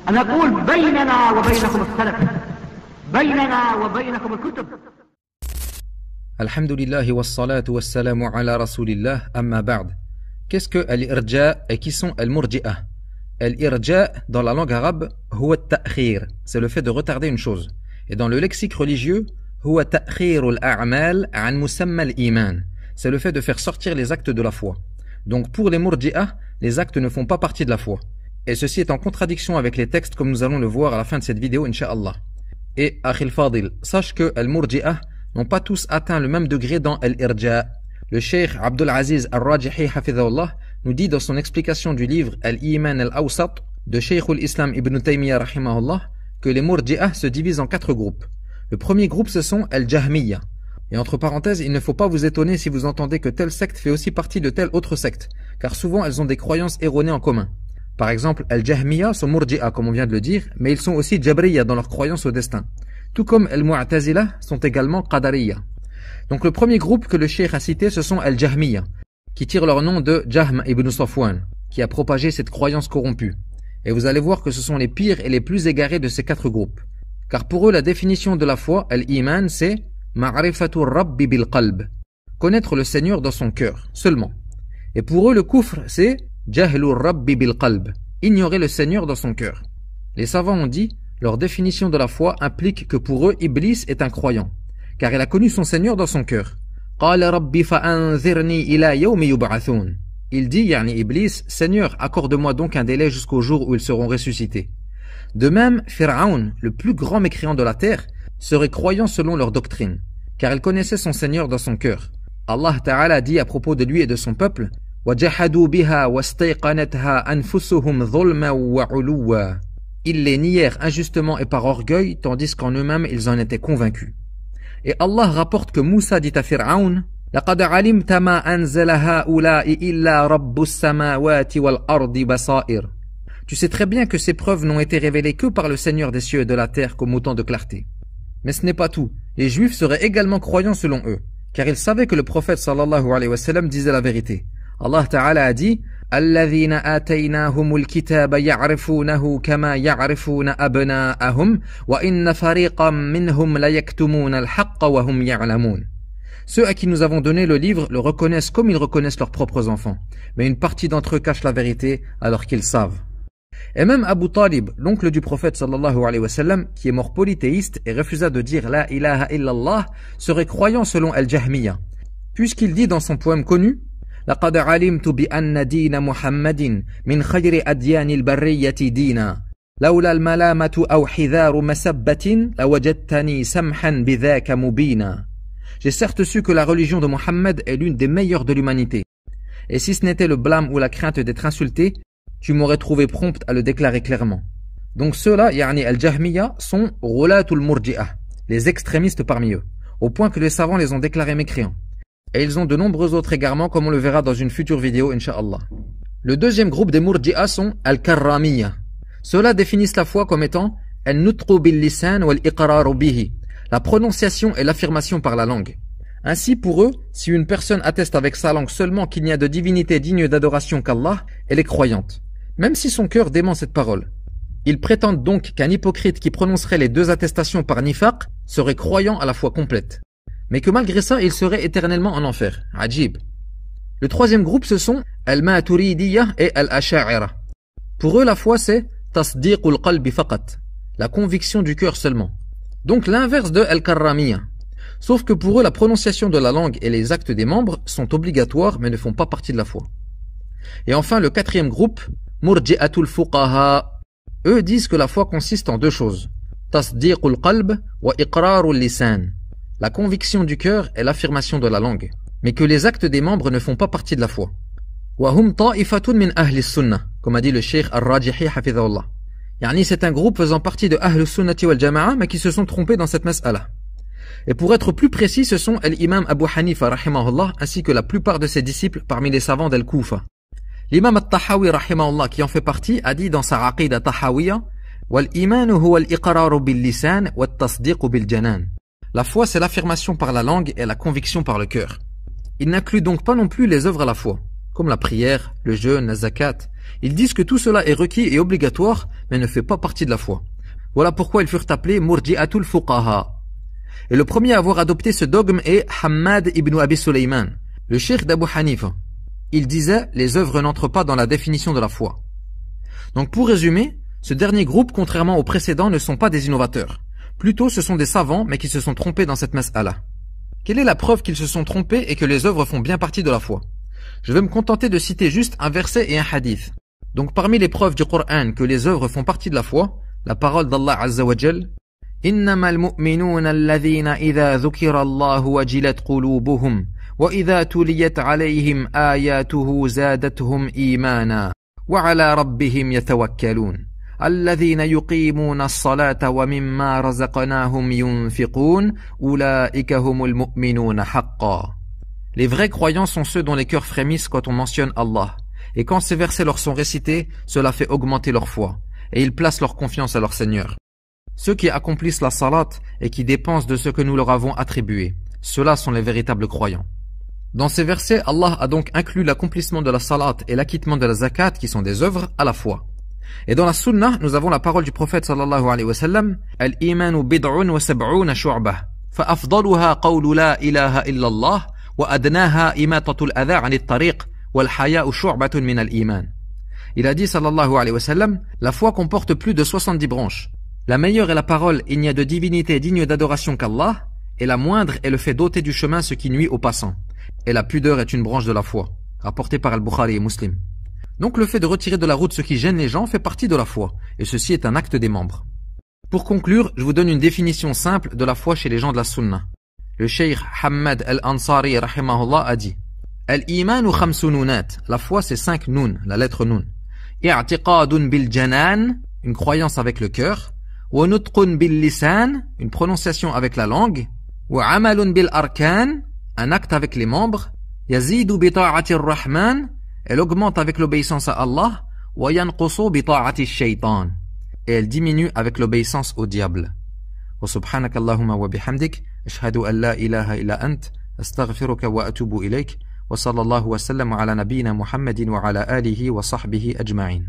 أنا أقول بيننا وبينكم السلف بيننا وبينكم الكتب. Alhamdulillah wa salatu wa salamu ala rasulillah amma ba'd. Qu'est-ce que al-irja et qui sont al-murji'ah? Al-irja dans la langue arabe, huwa at-ta'khir, c'est le fait de retarder une chose. Et dans le lexique religieux, huwa ta'khir al-a'mal an musamma al-iman, c'est le fait de faire sortir les actes de la foi. Donc pour les murji'ah, les actes ne font pas partie de la foi. Et ceci est en contradiction avec les textes comme nous allons le voir à la fin de cette vidéo, incha'Allah. Et Akhil Fadil, sache que al-murji'ah n'ont pas tous atteint le même degré dans al-irja. Le cheikh Abdul Aziz al-Rajihi hafidhahullah nous dit dans son explication du livre Al-Iman al-Awsat de Cheikh al-Islam Ibn Taymiyyah rahimahullah que les murji'ah se divisent en 4 groupes. Le premier groupe ce sont al-Jahmiyya. Et entre parenthèses, il ne faut pas vous étonner si vous entendez que telle secte fait aussi partie de telle autre secte, car souvent elles ont des croyances erronées en commun. Par exemple, al-Jahmiyya sont murji'ah comme on vient de le dire, mais ils sont aussi Jabriyya dans leur croyance au destin. Tout comme al-Mu'tazila sont également Qadariyya. Donc le premier groupe que le cheikh a cité, ce sont al-Jahmiyya, qui tirent leur nom de Jahm ibn Safwan, qui a propagé cette croyance corrompue. Et vous allez voir que ce sont les pires et les plus égarés de ces 4 groupes. Car pour eux, la définition de la foi, al-Iman, c'est Ma'rifatu Rabbi bil qalb, connaître le Seigneur dans son cœur, seulement. Et pour eux, le kufr, c'est Jahlu Rabbi bil qalb, ignorer le Seigneur dans son cœur. Les savants ont dit, leur définition de la foi implique que pour eux, Iblis est un croyant, car il a connu son Seigneur dans son cœur. Il dit, yani Iblis, Seigneur, accorde-moi donc un délai jusqu'au jour où ils seront ressuscités. De même, Pharaon, le plus grand mécréant de la terre, serait croyant selon leur doctrine, car il connaissait son Seigneur dans son cœur. Allah Ta'ala dit à propos de lui et de son peuple, Ils les nièrent injustement et par orgueil, tandis qu'en eux-mêmes ils en étaient convaincus. Et Allah rapporte que Moussa dit à Pharaon, لَقَدْ عَلِمْتَ مَا أَنزَلَ هَؤُلَاءِ إِلَّا رَبُّ السَّمَاوَاتِ وَالْأَرْضِ بَصَائِرَ. Tu sais très bien que ces preuves n'ont été révélées que par le Seigneur des cieux et de la terre comme autant de clarté. Mais ce n'est pas tout. Les Juifs seraient également croyants selon eux, car ils savaient que le prophète sallallahu alayhi wa sallam disait la vérité. Allah Ta'ala a dit, الذين آتيناهم الكتاب يعرفونه كما يعرفون أبناءهم وإن فريقا منهم ليكتمون الحق وهم يعلمون. Ceux à qui nous avons donné le livre le reconnaissent comme ils reconnaissent leurs propres enfants, mais une partie d'entre eux cache la vérité alors qu'ils savent. Et même Abu Talib, l'oncle du prophète sallallahu alayhi wa sallam, qui est mort polythéiste et refusa de dire la ilaha illallah, serait croyant selon al-Jahmiyya, puisqu'il dit dans son poème connu, لقد علمت بأن دين محمد من خير أديان البرية دينا لولا الملامة أو حذار مسبة لوجدتني سمحا بذاك مبينا. J'ai certes su que la religion de Mohammed est l'une des meilleures de l'humanité. Et si ce n'était le blâme ou la crainte d'être insulté, tu m'aurais trouvé prompte à le déclarer clairement. Donc ceux-là, yani al-Jahmiyya, sont Ghulatul Murji'ah, les extrémistes parmi eux, au point que les savants les ont déclarés mécréants. Et ils ont de nombreux autres égarements comme on le verra dans une future vidéo, incha'Allah. Le deuxième groupe des Murji'ah sont Al-Karramiyya. Ceux-là définissent la foi comme étant Al-Nutqu bil-lisan wal-Iqraru bihi, la prononciation et l'affirmation par la langue. Ainsi pour eux, si une personne atteste avec sa langue seulement qu'il n'y a de divinité digne d'adoration qu'Allah, elle est croyante, même si son cœur dément cette parole. Ils prétendent donc qu'un hypocrite qui prononcerait les 2 attestations par nifaq serait croyant à la foi complète, mais que malgré ça, il serait éternellement en enfer. Ajib. Le troisième groupe, ce sont Al-Maturidiyya et Al-Asha'ira. Pour eux, la foi, c'est Tasdiqul qalbi faqat, la conviction du cœur seulement. Donc l'inverse de Al-Karramiyya. Sauf que pour eux, la prononciation de la langue et les actes des membres sont obligatoires, mais ne font pas partie de la foi. Et enfin, le quatrième groupe, Murji'atul Fuqaha. Eux disent que la foi consiste en 2 choses. Tasdiqul qalb wa iqrarul lisan, la conviction du cœur et l'affirmation de la langue, mais que les actes des membres ne font pas partie de la foi. وَهُمْ طَائِفَةٌ مِنْ أَهْلِ السُّنَّةِ, comme a dit le cheikh al-Rajihi hafidhahullah. Yani c'est un groupe faisant partie de Ahl al-Sunnati wal Jama'a, mais qui se sont trompés dans cette mas'ala. Et pour être plus précis, ce sont l'imam Abu Hanifa rahimahullah, ainsi que la plupart de ses disciples parmi les savants d'Al-Koufa. L'imam al-Tahawi rahimahullah, qui en fait partie, a dit dans sa aqida tahawiyya, وَالْإِيمَانُ هُوَ الْإِقْرَارُ بِاللِّسَانِ وَالتَّصْدِيقُ بِالْجَنَانِ. La foi, c'est l'affirmation par la langue et la conviction par le cœur. Il n'inclut donc pas non plus les œuvres à la foi, comme la prière, le jeûne, la zakat, Ils disent que tout cela est requis et obligatoire, mais ne fait pas partie de la foi. Voilà pourquoi ils furent appelés Murji'atul Fuqaha. Et le premier à avoir adopté ce dogme est Hammad ibn Abi Sulayman, le cheikh d'Abu Hanifa. Il disait, les œuvres n'entrent pas dans la définition de la foi. Donc pour résumer, ce dernier groupe, contrairement aux précédents, ne sont pas des innovateurs. Plutôt, ce sont des savants, mais qui se sont trompés dans cette mas'ala. Quelle est la preuve qu'ils se sont trompés et que les œuvres font bien partie de la foi? Je vais me contenter de citer juste un verset et un hadith. Donc parmi les preuves du Coran que les œuvres font partie de la foi, la parole d'Allah Azza wa Jal, إنما المؤمنون الذين إذا ذكر الله وجلت قلوبهم وإذا تليت عليهم آياته زادتهم إيمانا وعلى ربهم يتوكلون الذين يقيمون الصلاة ومما رزقناهم ينفقون أولئك هم المؤمنون حقا. Les vrais croyants sont ceux dont les cœurs frémissent quand on mentionne Allah. Et quand ces versets leur sont récités, cela fait augmenter leur foi. Et ils placent leur confiance à leur Seigneur. Ceux qui accomplissent la salat et qui dépensent de ce que nous leur avons attribué, ceux-là sont les véritables croyants. Dans ces versets, Allah a donc inclus l'accomplissement de la salat et l'acquittement de la zakat qui sont des œuvres à la foi. Et dans la sunnah, nous avons la parole du prophète sallallahu alayhi wa sallam, Al-imanu bid'un wa sab'una shu'bah, fa afdaluha qawlu la ilaha illallah, wa adnaha imatatul adha 'anit tariq, wal haya'u shu'batun min al-iman. Il a dit sallallahu alayhi wa sallam, la foi comporte plus de 70 branches. La meilleure est la parole, il n'y a de divinité digne d'adoration qu'Allah, et la moindre est le fait d'ôter du chemin ce qui nuit aux passants. Et la pudeur est une branche de la foi, rapportée par Al-Bukhari et Muslim. Donc le fait de retirer de la route ce qui gêne les gens fait partie de la foi, et ceci est un acte des membres. Pour conclure, je vous donne une définition simple de la foi chez les gens de la Sunna. Le cheikh Hammad al-Ansari rahimahullah a dit, Al-imanu khamsu nunat, la foi c'est 5 nun, la lettre nun. I'tiqadun bil janan, une croyance avec le cœur. Wa nutqun bil lisan, une prononciation avec la langue. Wa amalun bil arkan, un acte avec les membres. Yazidu bi ta'ati ar-Rahman, elle augmente avec l'obéissance à Allah. Wa yanqusu bi ta'ati ash-shaytan, et elle diminue avec l'obéissance au diable. Wa subhanakallahumma wa bihamdik, ashhadu an la ilaha illa ant, astaghfiruka wa atubu ilayk. Wa sallallahu wa sallam ala nabiyyina Muhammadin wa ala alihi wa sahbihi ajma'in.